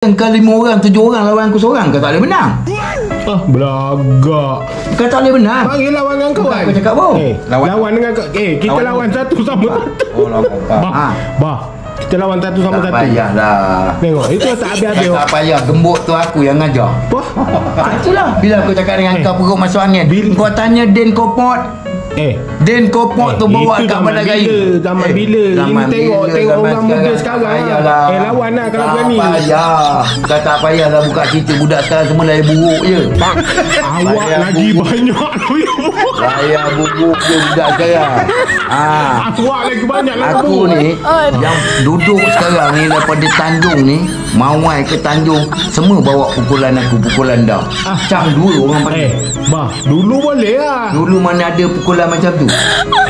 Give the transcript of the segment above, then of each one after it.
Kau 5 orang, 7 orang lawan aku seorang, kau tak boleh menang. Belagak. Kau tak boleh menang. Panggil lawan dengan kau kan. Aku cakap apa? Lawan dengan kau. Kita lawan satu sama satu. Oh, lawan kau. Bah. Kita lawan satu sama satu. Tak payahlah. Tengok, itu tak habis-habis. Tak payah, gembok tu aku yang ngajar. Apa? Itulah. Bila aku cakap dengan kau perut masuk angin. Kau tanya Den Kopot. Den Kopot tu bawa kat Bandar Raya. Zaman bila? Ini tengok orang muda sekarang. Lawan lah kalau berani. Tak payah. Kau tak payahlah buka cerita budak sekarang semua lahir buruk je. Awak lagi banyak. Lahir buruk je budak sekarang. Awak lagi banyak. Aku ni yang duduk sekarang ni daripada Tanjung ni, Mawai ke Tanjung, semua bawa pukulan aku, pukulan dah. Macam dulu orang panggil. Bah, dulu boleh lah. Dulu mana ada pukulan macam tu.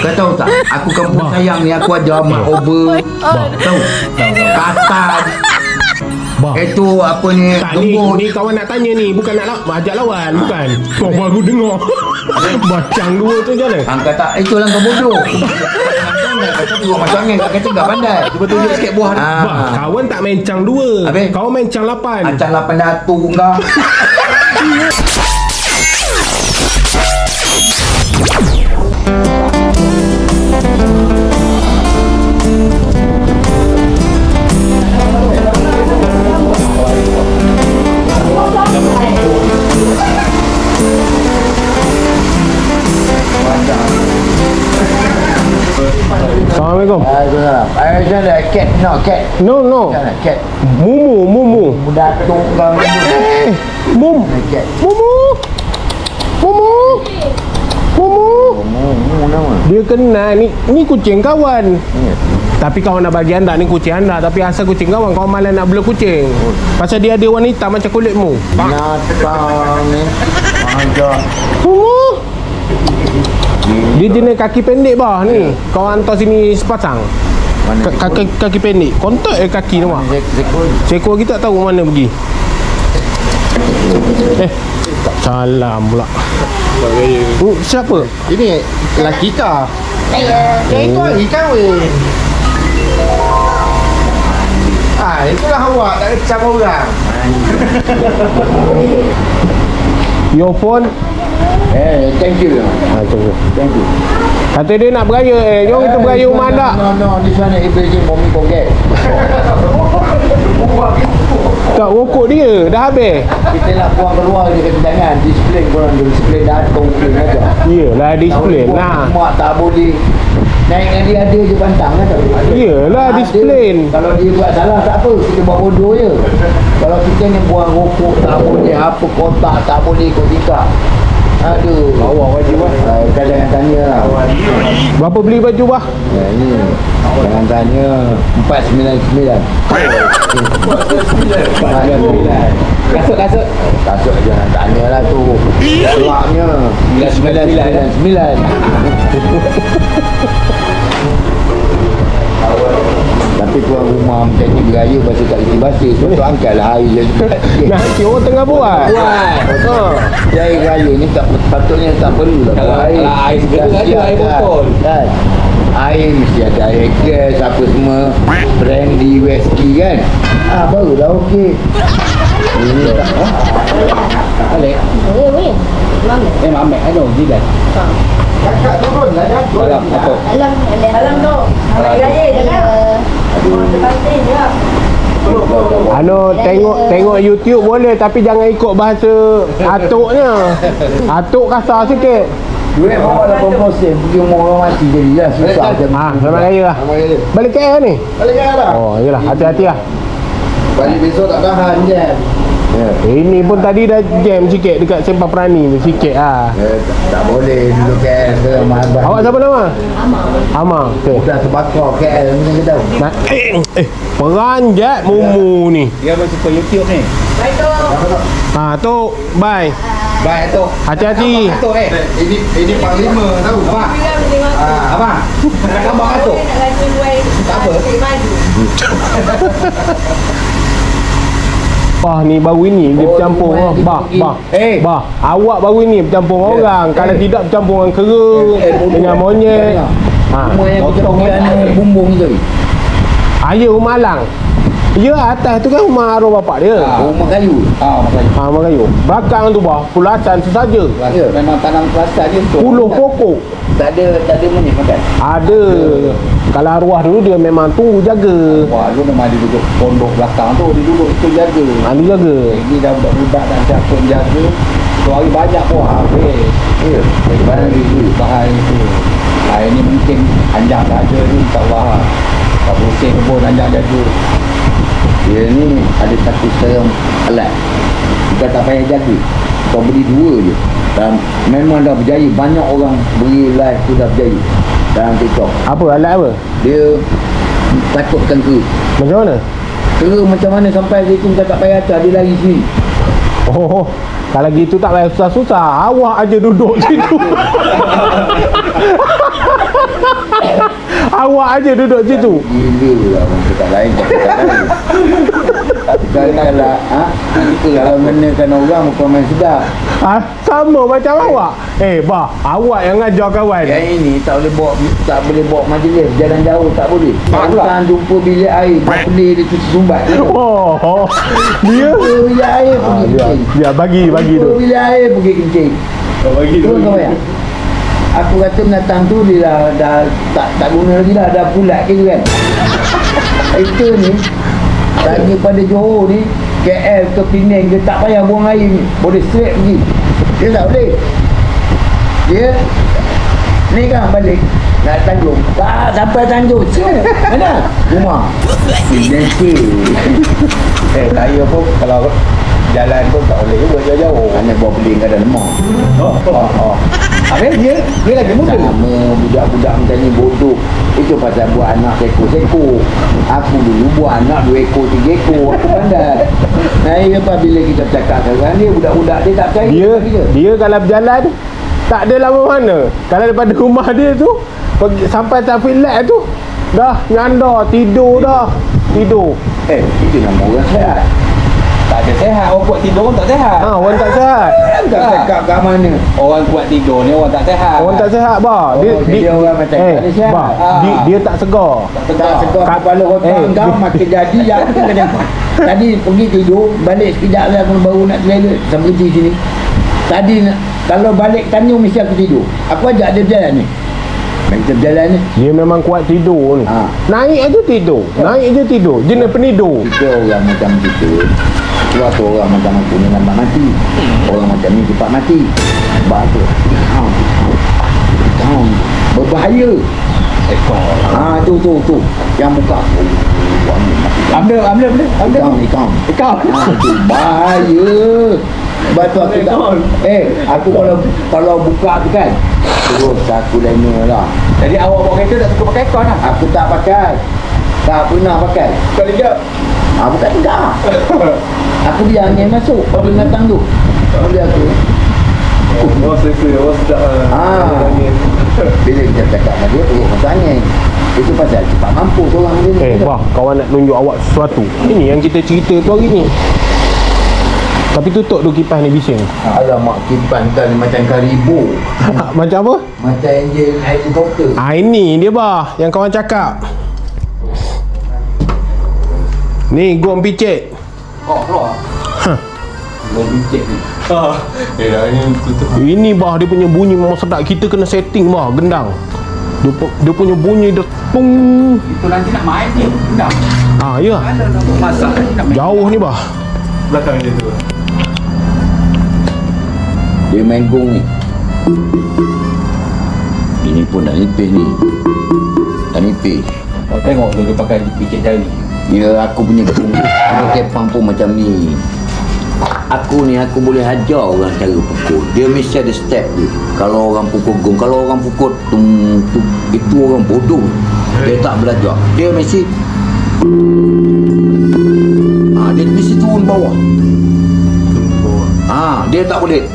Kau tahu tak? Aku kampung sayang ni aku ajar mak over. Tahu? Katan. Itu apa ni? Gembok. Ni kawan nak tanya ni, bukan nak ajak lawan, bukan. Kau baru dengar. Bacang dua tu je lah. Angkat tak? Itulah kau bodoh. Kata tu macam angin, kau kata tak pandai. Cuba tunjuk sikit buah ni. Kawan tak main cang 2. Kau main cang 8. Cang 8 datuk kau. Assalamualaikum. Waalaikumsalam. Cat, no cat. No. Cat. Mumu. Datuk kau. Mumu. Nama. Dia kenal ni kucing kawan. Tapi kawan nak bagi anda ni kucing anda, tapi asal kucing kawan kau malah nak bela kucing. Pasal dia ada wanita macam kulitmu. Natang ni. Mumu. Dia jenis kaki pendek bah ni. Kau hantar sini sepasang. Kaki pendek. Kontak kaki tu mah. Seekor kita tak tahu mana pergi. Tak salam pula. Siapa? Ini lelaki kah? Itu lagi kahwin. Itulah awak tak kecam orang. Your phone? Thank you. Thank you. Kata dia nak beraya. Jom kita beraya rumah anda. No, this one everything mommy forget. Tak rokok dia dah habis. Kita nak buang keluar dia kata jangan. Display korang dulu. Display datung display aja. Iyalah display. Nah. Mak tak boleh. Naik dengan dia ada je pantang kan. Iyalah display. Kalau dia buat salah tak apa. Kita buat bodoh je. Kalau kita ni buang rokok tak boleh. Apa kotak tak boleh ikut tingkap. Aduh. Bawa wajib lah. Kau jangan tanya lah. Berapa beli baju bah? Ni. Jangan tanya. 499. 499. Kasut. Kasut jangan tanya lah tu. Selaknya 999. Tapi tuan rumah macam ni beraya basuh tak reti basuh. Contoh angkatlah air je. Nanti orang tengah buat. Dia air raya ni tak patutnya tak perlu lah. Kalau air segera ada air botol. Kan? Air mesti ada air gas apa semua. Brandy, whisky kan. Barulah okey. Ini tak. Alex. Boleh. Mamek. I know. Jidat. Kakak turun lah jatuh. Alam tu. Alam tu. Raya jangan. Terbanting je. Tengok YouTube boleh tapi jangan ikut bahasa atuknya. Atuk kasar sikit. Duit bawa 80 sen. Pergi rumah orang mati jadilah. Susah macam ni. Selamat raya lah. Balik KL ni? Balik kan lah. Oh iyalah, hati-hati lah. Balik besok tak tahan je. Ini pun tadi dah jam sikit dekat Sempah Perani tu sikit lah. Tak boleh duduk KL ke Mahabat. Awak siapa nama? Amar. Okay. Bukan sebakar KL macam kita tahu. Peranjat Mumu ni. Dia macam suka YouTube ni. Baik tu. Tu bye. Baik tu. Hati-hati. Atuk ini Panglima tahu. Abang. Abang. Nak gambar atuk. Tak apa. Bah ni baru ini dia bercampur bah. Awak baru ini bercampur orang. Kalau tidak bercampur dengan kera dengan monyet. Semua yang kita bumbung tu. Ya, rumah Alang. Ya, atas tu kan rumah arwah bapak dia. Rumah kayu. Rumah kayu. Belakang tu bah, pulasan sesaja. Ya, memang tanam pelasan dia tu. Puluh pokok. Tak ada menit makan. Ada. Kalau arwah dulu dia memang tunggu jaga. Wah, lu memang dia duduk pondok belakang tu, dia duduk tu jaga. Dia jaga. Ini dah budak-budak dan siapa yang jaga. Tu hari banyak pun habis. Ya, daripada dulu bahan itu. Ini mungkin anjang saja ni, tak wah. Tak pusing pun anjang jaga. Dia ni ada satu serem alat. Kita tak payah jaga. Kau beli 2 je. Dan memang dah berjaya. Banyak orang beri live tu dah berjaya dalam TikTok. Apa alat apa? Dia takutkan kera. Macam mana? Kera macam mana sampai dia tu tak payah atas, dia lari sini. Oh, kalau gitu tak payah susah-susah. Awak aja duduk situ. Awak aja duduk situ. Gila lah orang cakap lain. Kalau menekan orang bukan main sedap. Sama macam awak. Bah, awak yang ngajar kawan. Yang ini tak boleh bawa majlis jalan jauh, tak boleh. Bukan jumpa bilik air, tak boleh dia cuci sumbat. Oh. Dia bilik air pergi kencing. Dia bagi tu. Bilik air pergi kencing. Bagi tu. Kau bayang. Aku kata binatang tu dia dah tak guna lagi dah, dah pulat ke kan. Itu ni daripada Johor ni KL ke Penang, dia tak payah buang air ni, boleh straight pergi. Dia tak boleh. Dia ni kan balik nak Tanjung, sampai Tanjung mana? Rumah Nanti saya pun kalau jalan pun tak boleh juga jauh-jauh. Hanya bawa beli kat dalam lemak. Habis dia lagi muda. Sama budak-budak macam ni bodoh. Itu pasal buat anak seko-seko. Aku dulu buat anak 2 ekor, 3 ekor. Aku pandai. Nah, apabila kita cakap sekarang dia budak-budak dia tak percaya. Dia kalau berjalan tak ada lama mana. Kalau daripada rumah dia tu pergi sampai traffic light tu dah nyandar, tidur dah. Tidur. Itu nama orang sehat. Tak ada sehat, orang kuat tidur orang tak sehat. Orang tak sehat. Tak cakap kat mana. Orang kuat tidur ni orang tak sehat. Orang tak sehat bah. Dia orang macam tak ada sehat. Bah, dia tak segar. Tak segar kepala otak kau makin jadi yang kena. Tadi pergi tidur, balik sekejap lah aku baru nak trailer sampai di sini. Tadi kalau balik Tanjung mesti aku tidur. Aku ajak dia berjalan ni. Kita berjalan ni. Dia memang kuat tidur ni. Naik aja tidur. Naik je tidur. Jenis penidur. Kita orang macam kita. Suatu orang macam aku ni lambat mati. Orang macam ni cepat mati. Sebab tu berbahaya. Ekor. Tu yang buka. Ambil. Ekor. Tu bahaya. Sebab tu aku tak. Aku kalau buka tu kan, terus aku lena lah. Jadi awak bawa kereta tak suka pakai ekor lah? Aku tak pakai. Tak pernah pakai. Kau lihat? Bukan enggak. Aku dia angin masuk binatang tu. Boleh aku. Bila kita cakap dengan dia turut masuk angin. Itu pasal cepat mampu seorang dia. Bah, kawan nak tunjuk awak sesuatu. Ini yang kita cerita tu hari ni. Tapi tutup tu kipas ni bising. Alamak, kipas kan macam karibu. Macam apa? Macam enjin helikopter. Ini dia bah yang kawan cakap. Ni gong picit. Keluar. Gong picit ni. Ini bah dia punya bunyi memang sedap. Kita kena setting bah gendang. Dia punya bunyi dia tung. Itu nanti nak main ni gendang. Ya. Nak masak jauh ni bah. Belakang dia tu. Dia main gong ni. Ini pun dah nipis ni. Dah nipis. Kau tengok tu dia pakai picit jari. Ya, aku punya gong. Kalau kepang pun macam ni. Aku boleh hajar orang cara pukul. Dia mesti ada step dia. Kalau orang pukul gong, kalau orang pukul tung, itu orang bodoh. Dia tak belajar. Dia mesti dia mesti turun bawah. Dia tak boleh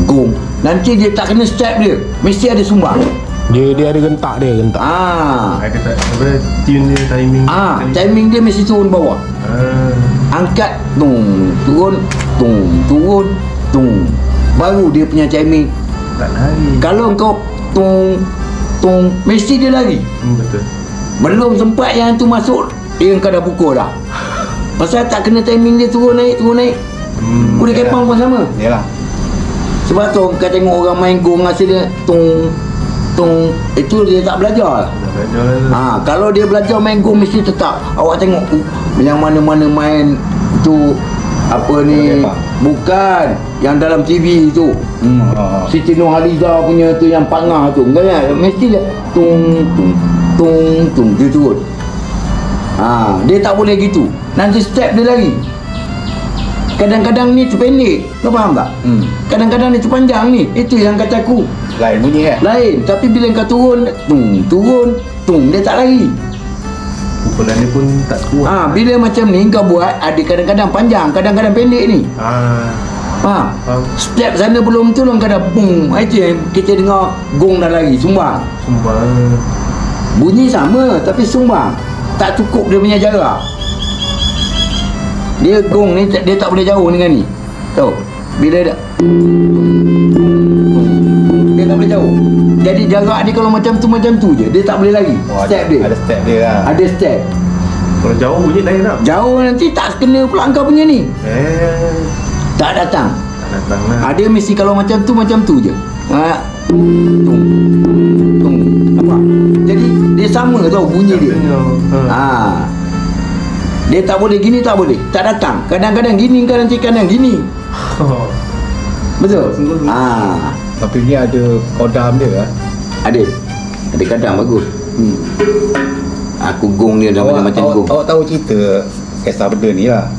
gong. Nanti dia tak kena step dia. Mesti ada sumbang. Dia ada gentak dia. Ada tak apa tune dia timing. Timing dia mesti turun bawah. Angkat turun. Baru dia punya timing. Tak lari. Kalau kau tung mesti dia lari. Betul. Belum sempat yang tu masuk Dia kau dah pukul dah. Pasal tak kena timing dia turun naik. Kuda kepang pun sama. Yalah. Sebab tu kau tengok orang main gong rasa dia tung itu dia tak belajar lah. Kalau dia belajar main gong mesti tetap. Awak tengok yang mana-mana main tu apa ni, bukan yang dalam TV tu. Siti Nurhaliza punya tu yang pangah tu. Kan mesti dia tung dia turun. Dia tak boleh gitu. Nanti step dia lari. Kadang-kadang ni terpendek. Kau faham tak? Kadang-kadang ni terpanjang ni. Itu yang kata aku. Lain bunyi kan? Lain. Tapi bila kau turun, dia tak lari. Pukulan dia pun tak kuat. Bila macam ni kau buat, ada kadang-kadang panjang, kadang-kadang pendek ni. Faham? Step sana belum turun, kau dah boom. Itu yang kita dengar gong dah lari. Sumbang. Bunyi sama tapi sumbang. Tak cukup dia punya jarak. Dia gong ni dia tak boleh jauh dengan ni. Tahu? Bila dia tak boleh jauh. Jadi jarak dia kalau macam tu je. Dia tak boleh lari. Step dia. Ada step dia lah. Ada step. Kalau jauh bunyi lain tak? Jauh nanti tak kena pula kau punya ni. Tak datang lah. Dia mesti kalau macam tu je. Tung. Apa? Jadi dia sama tau bunyi dia. Dia tak boleh gini, tak boleh. Tak datang. Kadang-kadang gini, kadang gini. Betul? Tapi ni ada kodam dia kan? Ada kadang bagus. Aku gong dia dah macam gong. Awak tahu cerita kisah benda ni lah.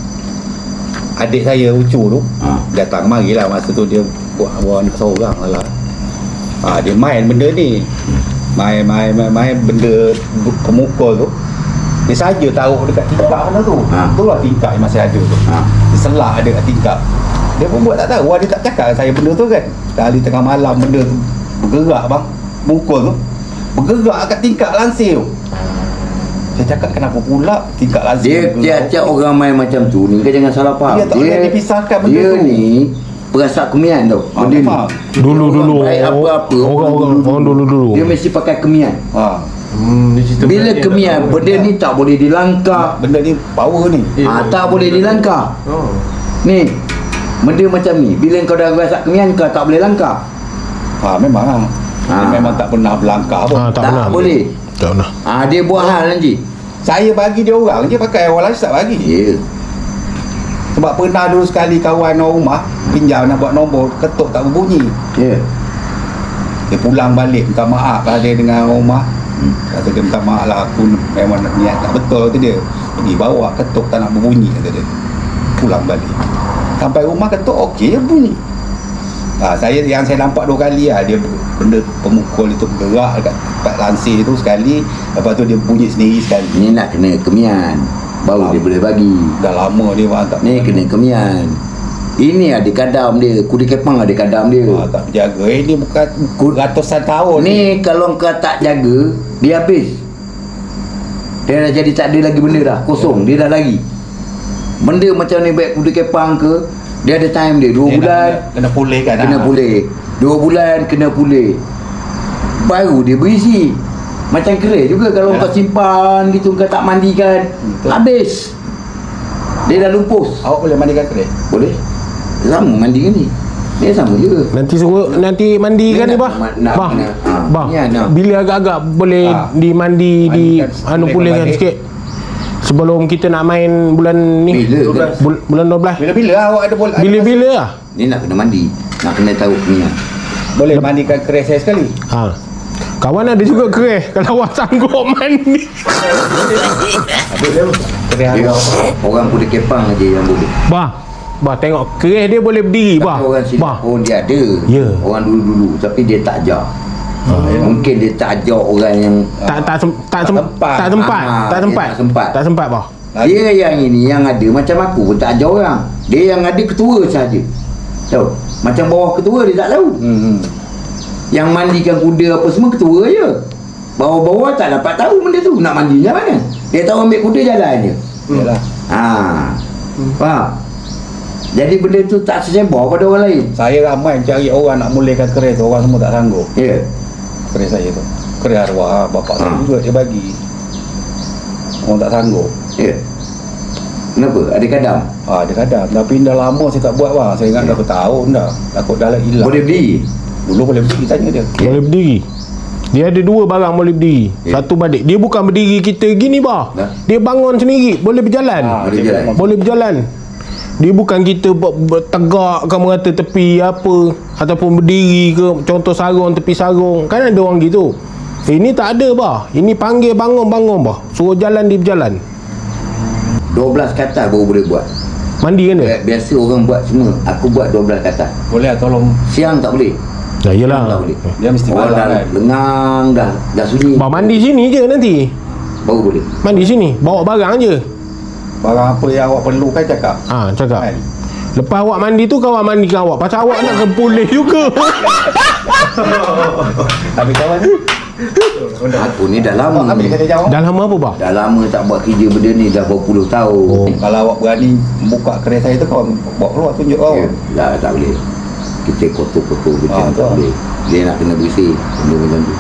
Adik saya Ucu tu datang mari lah. Masa tu dia buat anak seorang lah. Dia main benda ni. Main benda pemukul tu. Dia saja taruh dekat tingkap mana tu. Tu lah tingkap yang masih ada tu. Dia selak ada kat tingkap. Dia pun buat tak tahu. Dia tak cakap saya benda tu kan. Dari tengah malam benda tu bergerak bang. Mukul tu bergerak kat tingkap lansir tu. Saya cakap kenapa pula tingkap lansir dia tiap orang main macam tu ni. Kau jangan salah faham. Dia tak boleh dipisahkan benda dia tu. Dia ni perasa kemian tau. Benda ni Dulu baik apa-apa orang dulu dia mesti pakai kemian. Bila kemian, benda ni tak boleh dilangkah. Benda ni power ni. Tak boleh dilangkah. Ni benda macam ni, bila kau dah rasa kemian, kau tak boleh langkah. Memang lah. Dia memang tak pernah berlangkah pun. Tak boleh. Tak pernah. Dia buat hal nanti. Saya bagi dia orang je, pakai orang lain tak bagi. Sebab pernah dulu sekali kawan orang rumah pinjam nak buat nombor, ketuk tak berbunyi. Dia pulang balik minta maaf lah dia dengan orang rumah. Kata dia minta maaf lah, aku memang niat tak betul, kata dia. Pergi bawa ketuk tak nak berbunyi, kata dia. Pulang balik sampai rumah ketuk okey je bunyi. Yang saya nampak 2 kali lah. Dia benda pemukul itu bergerak dekat tempat lansir tu sekali. Lepas tu dia bunyi sendiri sekali. Ni nak kena kemian baru dia boleh bagi. Dah lama dia tak ni kena kemian. Ini ada kadam dia. Kuda kepang ada kadam dia. Tak berjaga. Ini bukan ratusan tahun ni. Kalau kau tak jaga, dia habis. Dia dah jadi tak ada lagi benda dah. Kosong. Dia dah lari. Benda macam ni baik kuda kepang ke, dia ada time dia 2 bulan kena pulih kan. Kena pulih 2 bulan kena pulih. Baru dia berisi. Macam keris juga kalau kau simpan gitu, kau tak mandikan, habis. Dia dah lumpus. Awak boleh mandikan keris? Boleh. Sama mandi kan ni. Dia sama juga. Nanti mandikan ni bah. Bah. Bila agak-agak boleh dimandi pulihkan sikit. Sebelum kita nak main bulan ni. Bulan 12. Bila-bila awak ada bola? Bila-bila lah. Ni nak kena mandi. Nak kena tahu kemian. Boleh mandikan keris saya sekali? Kawan ada juga keris. Kalau awak sanggup mandi. Orang kuda kepang aja yang boleh. Bah tengok keris dia boleh berdiri bah. Orang sini pun dia ada. Orang dulu-dulu tapi dia tak ajar. Mungkin dia tak ajar orang yang tak sempat bah. Dia yang ini yang ada macam aku pun tak ajar orang. Dia yang ada ketua saja. Tahu? Macam bawah ketua dia tak tahu. Yang mandikan kuda apa semua ketua je. Bawah-bawah tak dapat tahu benda tu. Nak mandinya mana? Dia tahu ambil kuda jalan je. Yalah. Faham? Jadi benda tu tak sesebar pada orang lain. Saya ramai cari orang nak mulakan keris, orang semua tak sanggup. Keris saya tu, keris arwah bapak saya juga dia bagi. Orang tak sanggup. Ya. Kenapa? Ada kadam? Ada kadam. Tapi dah lama saya tak buat bang. Saya ingat dah bertahun dah. Takut dah lah hilang. Boleh berdiri? Dulu boleh berdiri, tanya dia. Boleh berdiri. Dia ada 2 barang boleh berdiri. Satu badik. Dia bukan berdiri kita gini bah. Dia bangun sendiri, boleh berjalan. Boleh berjalan. Boleh berjalan. Dia bukan kita tegak ke merata tepi apa ataupun berdiri ke contoh sarung tepi sarung. Kan ada orang gitu. Ini tak ada bah. Ini panggil bangun bah. Suruh jalan dia berjalan. 12 kata baru boleh buat. Mandi kan dia? Biasa orang buat semua. Aku buat 12 kata. Boleh lah tolong. Siang tak boleh. Dah yelah. Tak boleh. Dia mesti orang malam dah kan. lengang dah sunyi. Bah mandi sini je nanti. Baru boleh. Mandi sini. Bawa barang je. Barang apa yang awak perlu kan cakap. Cakap. Kan? Lepas awak mandi tu kawan mandikan awak. Pasal awak nak kepulih juga. Habis kawan ni. Aku ni dah lama ni. Dah lama apa bah? Dah lama tak buat kerja benda ni. Dah berpuluh tahun. Kalau awak berani buka kedai saya tu, kawan bawa keluar tunjuk kau. Tak boleh. Kita kotor-kotor macam tak betul. boleh. Dia nak kena bersih. Benda macam tu.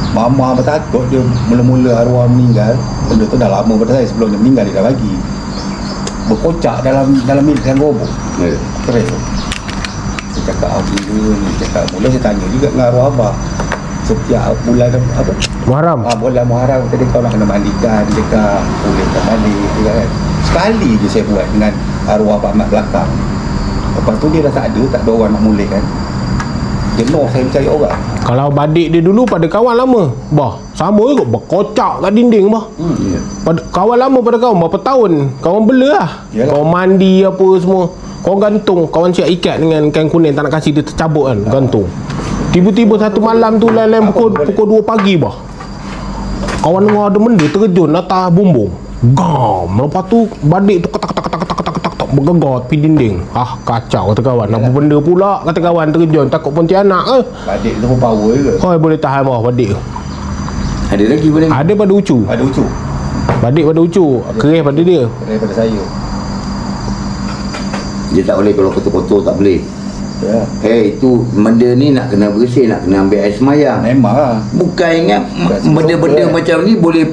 Mama bertakut dia mula-mula arwah meninggal. Benda tu dah lama pada saya. Sebelum dia meninggal dia dah bagi. Berkocak dalam gobok. Keren tu. Saya cakap apa ni, cakap mula saya tanya juga dengan arwah abah. Setiap bulan apa? Muharram. Bulan Muharram tadi kau nak kena mandikan dekat bolehkan balik juga kan. Sekali je saya buat dengan arwah abah mat belakang. Lepas tu dia dah tak ada orang nak mulakan. Jenuh saya mencari orang. Kalau badik dia dulu pada kawan lama, bah, sama juga berkocak kat dinding bah. Pada kawan lama pada kawan berapa tahun, kawan bela lah. Yalah. Kawan mandi apa semua. Kawan gantung, kawan siap ikat dengan kain kuning tak nak kasih dia tercabut kan, gantung. Tiba-tiba satu malam tu lain-lain pukul 2 pagi bah. Kawan dengar ada benda terjun atas bumbung. Gam, lepas tu badik tu ketak bergegar tepi dinding. Kacau kata kawan. Apa benda pula kata kawan terjun, takut Pontianak ke. Badik tu pun power ke? Boleh tahan bawah badik. Ada lagi boleh. Ada pada ucu. Ada ucu. Badik pada ucu, kerih pada dia. Daripada saya. Dia tak boleh kalau kotor-kotor tak boleh. Ya. Itu benda ni nak kena bersih, nak kena ambil air semayang. Memang lah. Bukan ingat benda-benda macam ni boleh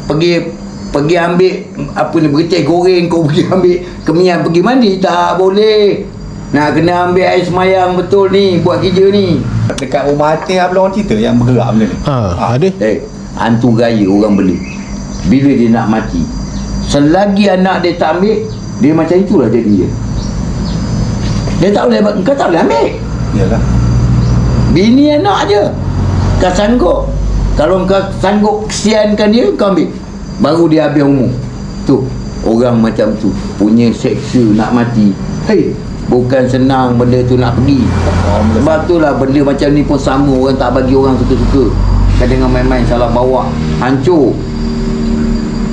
pergi ambil apa ni, berceh goreng kau pergi ambil kemian pergi mandi, tak boleh. Nak kena ambil air semayang betul ni buat kerja ni. Dekat rumah hati ada orang cerita yang bergerak benda ni. Ada. Hantu gaya orang beli. Bila dia nak mati, selagi anak dia tak ambil, dia macam itulah jadi dia. Dia tak boleh, kau tak boleh ambil. Yalah. Bini anak je kau sanggup. Kalau kau sanggup kesiankan dia, kau ambil. Baru dia habis umur. Tu orang macam tu punya seksa nak mati. Bukan senang benda tu nak pergi. Sebab tu lah benda macam ni pun sama. Orang tak bagi orang suka-suka. Kadang-kadang main-main salah bawa, hancur.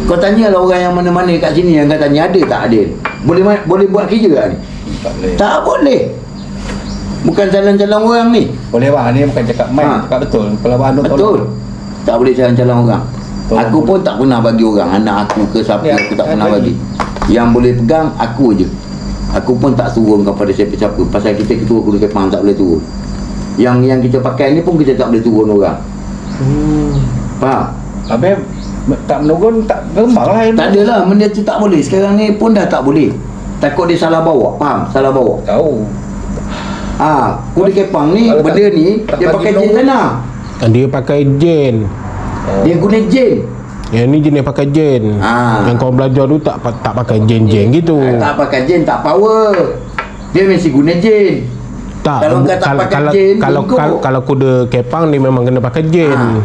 Kau tanyalah orang yang mana-mana kat sini, yang kau tanya ada tak ada. Boleh buat kerja tak ni? Tak boleh. Tak boleh. Bukan jalan-jalan orang ni. Boleh bang, ni bukan cakap main, cakap betul. Kalau abang Anur betul. Tak boleh jalan-jalan orang. Aku pun tak pernah bagi orang, anak aku ke siapa, aku tak pernah bagi. Yang boleh pegang aku je. Aku pun tak turun kepada siapa-siapa. Pasal kita ketua kudu kepang tak boleh turun. Yang kita pakai ni pun kita tak boleh turun orang. Faham? Habis tak menurun, tak gembang lah. Tak adalah, benda tu tak boleh. Sekarang ni pun dah tak boleh. Takut dia salah bawa. Faham? Salah bawa. Tahu. Kuda kepang ni, benda ni dia pakai jin tanah. Dia pakai jen. Dia guna jin. Yang ni jenis pakai jen. Yang kau belajar tu tak pakai jen-jen gitu. Tak pakai jen, tak power. Dia mesti guna jin. Tak. Kalau kau tak pakai jen, kalau kuda kepang dia memang kena pakai jen.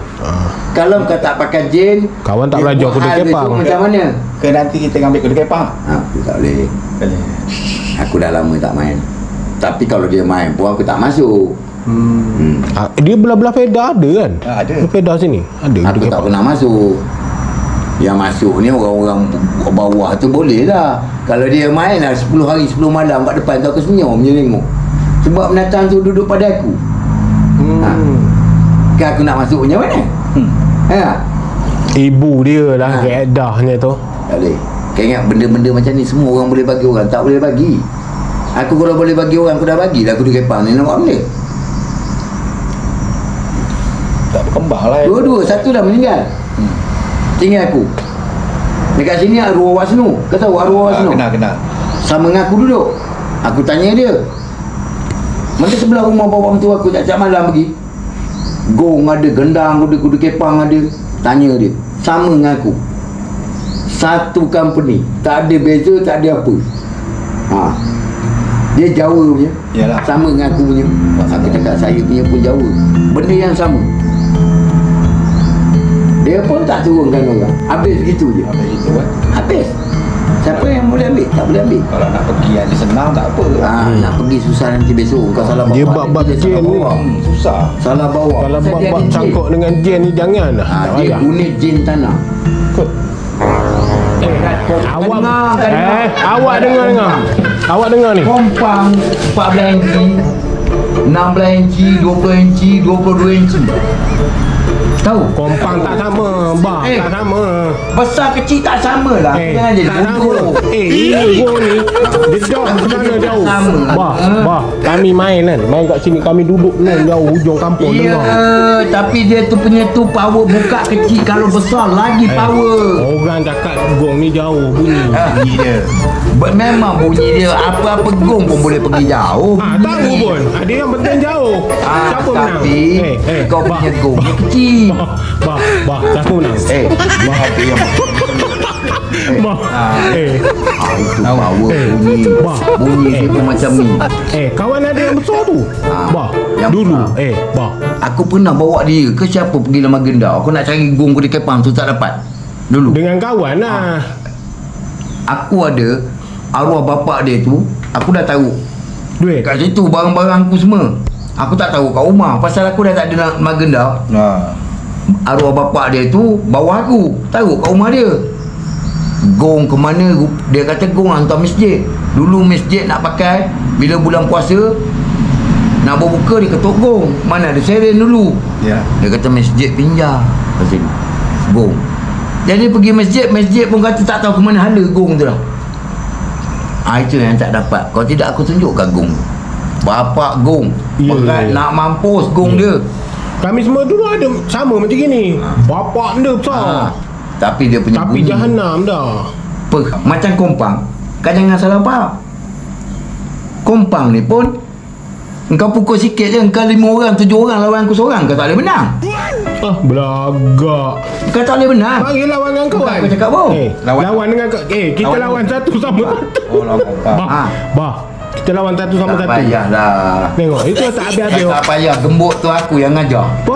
Kalau kau tak pakai jen, kawan tak belajar kuda kepang. Macam mana? Ke nanti kita ambil kuda kepang? Aku tak boleh. Aku dah lama tak main. Tapi kalau dia main pun aku tak masuk. Dia belah-belah peda ada kan? Ada. Peda sini ada. Aku tak pernah masuk. Yang masuk ni orang-orang bawah tu boleh lah. Kalau dia main lah 10 hari 10 malam kat depan tu aku senyum je tengok. Sebab binatang tu duduk pada aku. Kan aku nak masuk macam mana? Ibu dia lah keedahnya tu. Tak boleh. Kau ingat benda-benda macam ni semua orang boleh bagi orang, tak boleh bagi. Aku kalau boleh bagi orang, aku dah bagi dah kuda kepang ni. Nampak benda? Tak berkembang lah. Dua-dua, satu dah meninggal. Tinggal aku. Dekat sini arwah Wasnu. Kau tahu arwah Wasnu? Kenal. Sama dengan aku duduk. Aku tanya dia. Mana sebelah rumah bawah tu aku tak malam pergi. Gong ada, gendang ada, kuda kepang ada. Tanya dia. Sama dengan aku. Satu company. Tak ada beza, tak ada apa. Dia Jawa punya. Yalah. Sama dengan aku punya. Aku cakap saya punya pun Jawa. Benda yang sama. Dia pun tak turunkan orang. Habis begitu je. Habis itu kan. Habis. Siapa yang boleh ambil? Tak boleh ambil. Kalau nak pergi ada senang tak apa. Nak pergi susah nanti besok. Kau salah bawa. Dia bab jen ni. Susah. Salah bawa. Kalau bab cangkuk dengan jen ni jangan lah. Dia guna jen tanah. Awak dengar. Awak dengar ni. Kompang 14 inci, 16 inci, 20 inci, 22 inci. Tahu? Kompang tak sama, bah, tak sama. Besar kecil tak sama lah. Jangan jadi tak sama. Ini gong ni dedak ke sana jauh. Bah, kami main kan. Main kat sini kami duduk ni jauh hujung kampung dengar. Tapi dia tu punya tu power buka kecil, kalau besar lagi power. Orang cakap gong ni jauh bunyi. Bunyi dia. Memang bunyi dia apa-apa gong pun boleh pergi jauh. Tahu pun. Dia yang penting jauh. Siapa menang? Tapi kau punya gong dia kecil. Bah, siapa menang? Bah apa yang Bah. itu power bunyi. Bunyi dia pun macam ni. Kawan ada yang besar tu. Bah, yang dulu. Bah. Aku pernah bawa dia ke siapa pergi Lama Gendau. Aku nak cari gong kuda kepang tu tak dapat. Dulu. Dengan kawan lah. Aku ada arwah bapak dia tu, aku dah tahu. Duit. Kat situ barang-barang aku semua. Aku tak tahu kat rumah pasal aku dah tak ada Lama Gendau. Arwah bapak dia tu bawa aku taruh kat rumah dia. Gong ke mana? Dia kata gong hantar masjid. Dulu masjid nak pakai bila bulan puasa nak berbuka dia ketuk gong. Mana ada seren dulu. Ya. Dia kata masjid pinjam kat sini. Gong. Jadi pergi masjid pun kata tak tahu ke mana hala gong tu lah. Itu yang tak dapat. Kalau tidak aku tunjukkan gong. Bapak gong. Berat nak mampus gong dia. Kami semua dulu ada sama macam gini. Bapak dia besar. Tapi dia punya Tapi bunyi jahanam dah. macam kompang. Kau jangan salah faham. Kompang ni pun engkau pukul sikit je, engkau 5 orang 7 orang lawan aku seorang, kau tak boleh menang. Belagak. Kau tak boleh menang. Panggil lawan dengan kawan. Kau cakap apa? Lawan dengan kita lawan satu sama satu. Lawan kompang. Bah. Kita lawan satu sama satu. Tak payahlah. Tengok, itu tak habis-habis. Tak payah, gembok tu aku yang ngajar. Apa?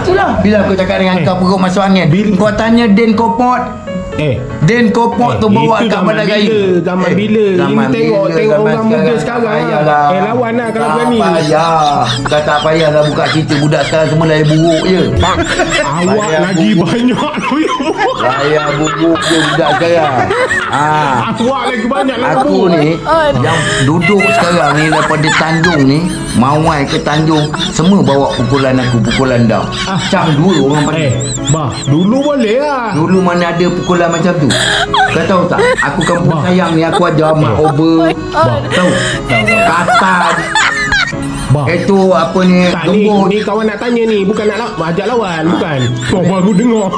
Itulah. Bila aku cakap dengan kau perut masuk angin, kau tanya Den Kopot. Den Kopot tu bawa kat Bandar Raya. Zaman bila? Ini tengok orang muda sekarang. Lawan lah kalau berani. Tak payah. Kau tak payahlah buka cerita budak sekarang semua layar buruk je. Awak lagi banyak tu. Layar buruk je budak sekarang. Awak lagi banyak lah. Aku ni yang duduk sekarang ni daripada Tanjung ni, Mawai ke Tanjung, semua bawa pukulan aku, pukulan dah. Cang 2 orang panggil. Bah, dulu boleh lah. Dulu mana ada pukulan macam tu. Kau tahu tak? Aku kampung sayang ni aku ajar mak over. Tahu? Katan. Itu apa ni? Gembur. Ni kawan nak tanya ni, bukan nak ajak lawan, bukan. Kau baru dengar.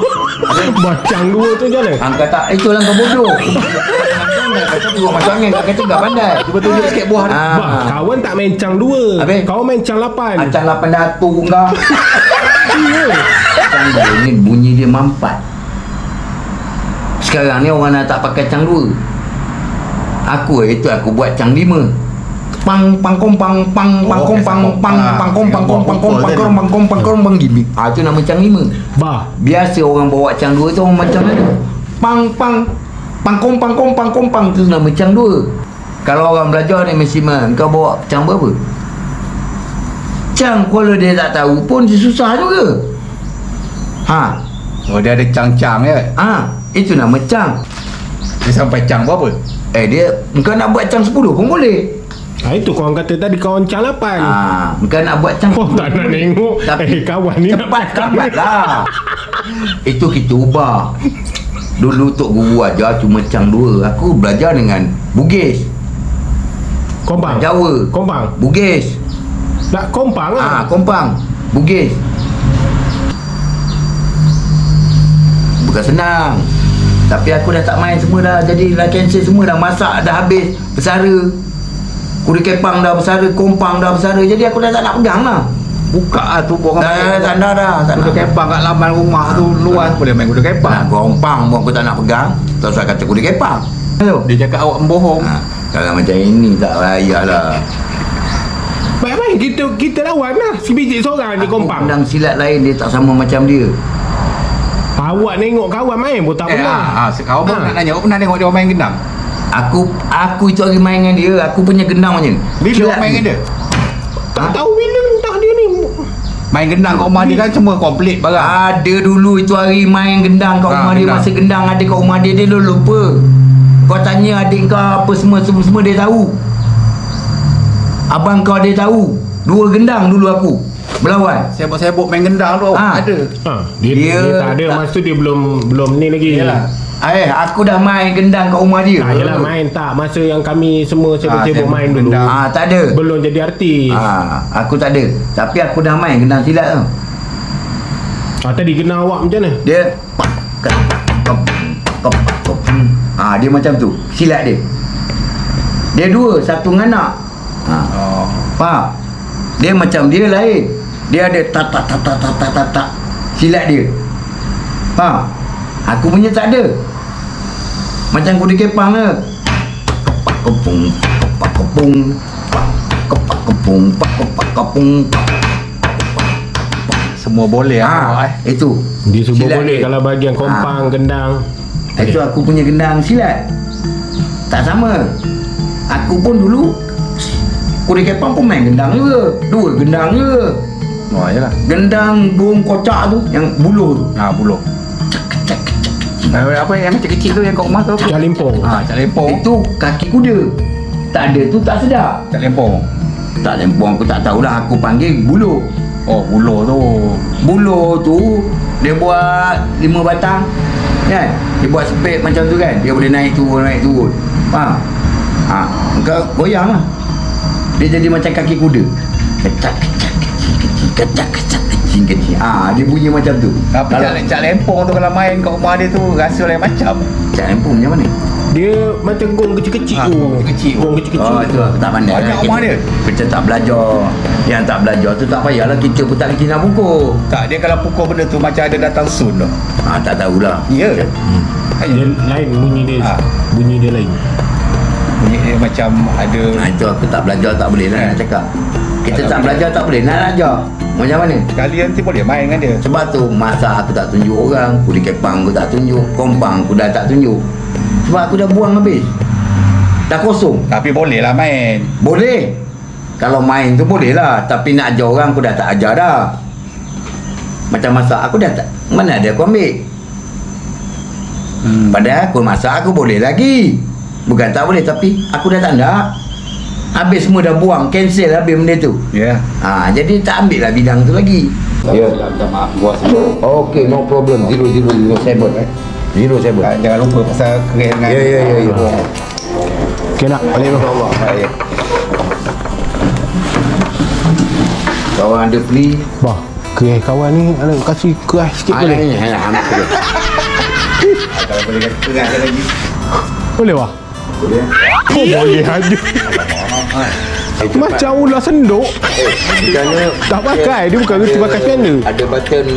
Bacang 2 tu je lah. Angkat tak? Itulah kau bodoh. Kata buruk macam angin, kau kata tak pandai. Cuba tunjuk sikit buah ni. Kawan tak main cang 2. Kau main cang 8. Cang 8 datuk kau. Cang 2 ni bunyi dia mampat. Sekarang ni orang dah tak pakai cang 2. Aku buat cang 5. Pang kompang pang kompang pang kompang kompang kompang gini. Itu nama cang 5. Biasa orang bawa cang 2 tu orang macam mana? Pang kompang tu nama cang 2. Kalau orang belajar ni maksimum kau bawa cang berapa? Cang kalau dia tak tahu pun dia susah juga. Dia ada cang-cang je. Itu nama cang. Dia sampai cang berapa? Dia engkau nak buat cang 10 pun boleh. Itu kawan kata tadi kawan cang 8. Engkau nak buat cang 10 tak nak tengok. Tapi kawan ni cepat lah. Itu kita ubah. Dulu Tok Guru ajar cuma cang 2. Aku belajar dengan Bugis. Kompang. Jawa. Kompang. Bugis. Tak kompang lah. Kompang. Bugis. Bukan senang. Tapi aku dah tak main semua dah. Jadi dah cancel semua dah. Masak dah habis. Bersara. Kuda kepang dah bersara. Kompang dah bersara. Jadi aku dah tak nak pegang lah. Buka lah tu orang Tak nak. Kuda kepang kat laman rumah tu luas boleh main kuda kepang. Kompang pun aku tak nak pegang. Tak usah kata kuda kepang. Dia cakap awak membohong. Kalau macam ini tak layak lah. Baik-baik kita lawan lah. Sebiji seorang ni kompang. Pedang silat lain dia tak sama macam dia. Awak tengok kawan main pun tak pernah. Kawan pun nak nanya, awak pernah tengok dia main gendang? Aku itu hari main dengan dia. Aku punya gendang macam ni. Bila awak main dengan dia? Tak tahu bila entah dia ni. Main gendang kat rumah dia kan semua komplit barang. Ada dulu itu hari main gendang kat rumah dia. Masa gendang ada kat rumah dia lupa. Kau tanya adik kau apa semua dia tahu. Abang kau dia tahu. 2 gendang dulu aku berlawan. Sibuk-sibuk main gendang tu ada. Dia tak ada masa dia belum ni lagi. Yalah. Aku dah main gendang kat rumah dia. Yalah main tak masa yang kami semua sibuk main dulu. Tak ada. Belum jadi artis. Aku tak ada. Tapi aku dah main gendang silat tu. Tadi kena awak macam mana? Dia dia macam tu silat dia. Dia 2, satu nganak. Faham? Dia macam dia lain. Dia ada tak silat dia. Faham? Aku punya tak ada. Macam kuda kepang ke. Kepung. Semua boleh Itu. Dia semua silat boleh dia. kalau bahagian kompang, gendang. Itu aku punya gendang silat. Tak sama. Aku pun dulu kuda kepang pun main gendang juga. 2 gendang juga. Yalah. Gendang burung kocak tu yang buluh tu. Buluh. Apa yang kecil-kecil tu yang kat rumah tu? Cak Limpong. Cak Limpong. Itu kaki kuda. Tak ada tu tak sedap. Cak Limpong. Tak lempong aku tak tahulah. Aku panggil buluh. Buluh tu. Buluh tu dia buat 5 batang kan. Dia buat sepet macam tu kan. Dia boleh naik turun. Faham? Kau goyang lah. Dia jadi macam kaki kuda. Kecak kecil. Dia bunyi macam tu. Tapi Cak Lempong tu kalau main kat rumah dia tu rasa lain macam. Cak lempong macam mana? Dia macam gong kecil-kecil tu. Gong kecil. Itu aku tak pandai. Banyak rumah dia. Kita tak belajar. Yang tak belajar tu tak payahlah kita pun tak kerti nak pukul. Tak, dia kalau pukul benda tu macam ada datang sun tu. Tak tahulah. Ya. Dia lain bunyi dia. Bunyi dia lain. Bunyi dia macam ada. Itu aku tak belajar tak boleh lah nak cakap. Kita tak belajar tak boleh nak ajar. Macam mana? Sekali nanti boleh main dengan dia. Sebab tu masa aku tak tunjuk orang. Kuda kepang aku tak tunjuk. Kompang aku dah tak tunjuk. Sebab aku dah buang habis. Dah kosong. Tapi boleh lah main. Boleh. Kalau main tu boleh lah. Tapi nak ajar orang aku dah tak ajar dah. Macam masak aku dah tak. Mana ada aku ambil. Padahal aku masak aku boleh lagi. Bukan tak boleh tapi aku dah tak nak. Habis semua dah buang. Cancel habis benda tu. Ya. Jadi tak ambil lah bidang tu lagi. Ya. Maaf gua semua. Okay, no problem. 0007. 07. Jangan lupa pasal kerih dengan. Ya. Okay nak balik bro. Allah. Kawan ada free. Bah, kerih kawan ni ada kasih kerah sikit boleh? Kalau boleh kerah lagi. Boleh bah? Boleh. Boleh aja. Macam ular senduk. Bukannya Tak pakai, dia bukan reti pakai piano. ada button